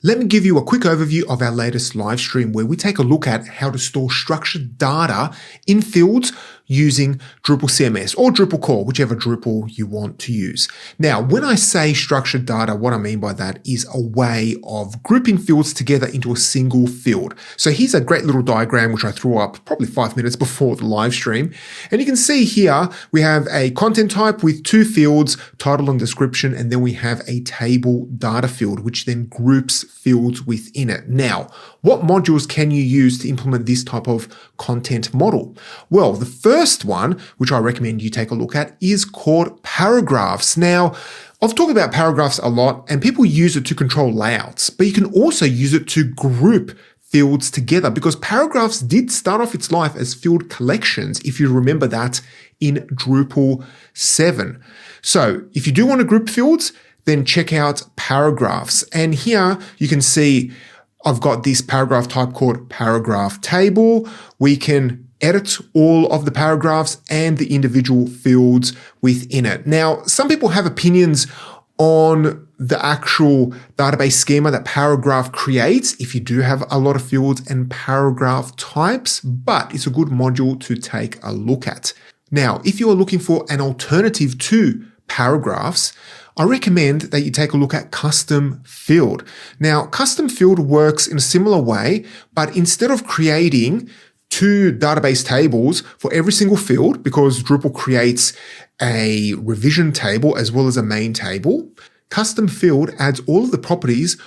Let me give you a quick overview of our latest live stream where we take a look at how to store structured data in fields using Drupal CMS or Drupal Core, whichever Drupal you want to use. Now, when I say structured data, what I mean by that is a way of grouping fields together into a single field. So here's a great little diagram which I threw up probably 5 minutes before the live stream. And you can see here we have a content type with 2 fields, title and description, and then we have a table data field, which then groups fields within it. Now, what modules can you use to implement this type of content model? Well, the first one, which I recommend you take a look at, is called paragraphs. Now, I've talked about paragraphs a lot and people use it to control layouts, but you can also use it to group fields together because paragraphs did start off its life as field collections, if you remember that in Drupal 7. So if you do want to group fields, then check out paragraphs. And here you can see I've got this paragraph type called paragraph table. We can edit all of the paragraphs and the individual fields within it. Now, some people have opinions on the actual database schema that paragraph creates if you do have a lot of fields and paragraph types, but it's a good module to take a look at. Now, if you are looking for an alternative to paragraphs, I recommend that you take a look at custom field. Now, custom field works in a similar way, but instead of creating 2 database tables for every single field, because Drupal creates a revision table as well as a main table, custom field adds all of the properties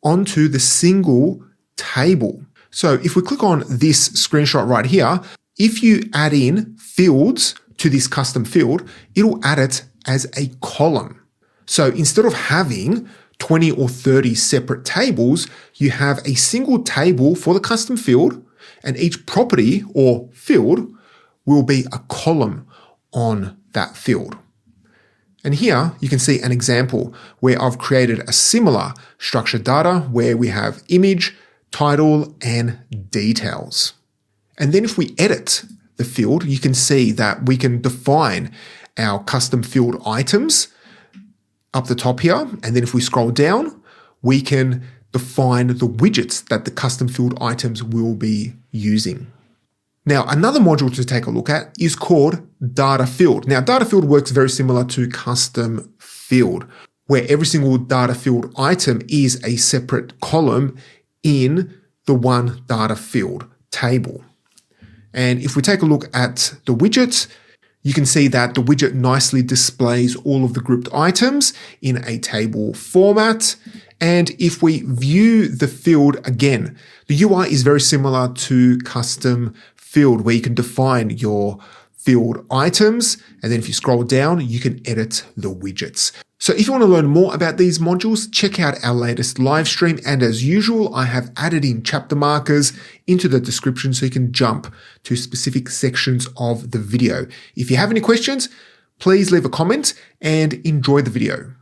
onto the single table. So if we click on this screenshot right here, if you add in fields to this custom field, it'll add it as a column. So instead of having 20 or 30 separate tables, you have a single table for the custom field, and each property or field will be a column on that field. And here you can see an example where I've created a similar structured data where we have image, title, and details. And then if we edit the field, you can see that we can define our custom field items up the top here. And then if we scroll down, we can define the widgets that the custom field items will be using. Now, another module to take a look at is called data field. Now, data field works very similar to custom field, where every single data field item is a separate column in the one data field table. And if we take a look at the widgets, you can see that the widget nicely displays all of the grouped items in a table format. And if we view the field again, the UI is very similar to custom field where you can define your field items. And then if you scroll down, you can edit the widgets. So if you want to learn more about these modules, check out our latest live stream. And as usual, I have added in chapter markers into the description so you can jump to specific sections of the video. If you have any questions, please leave a comment and enjoy the video.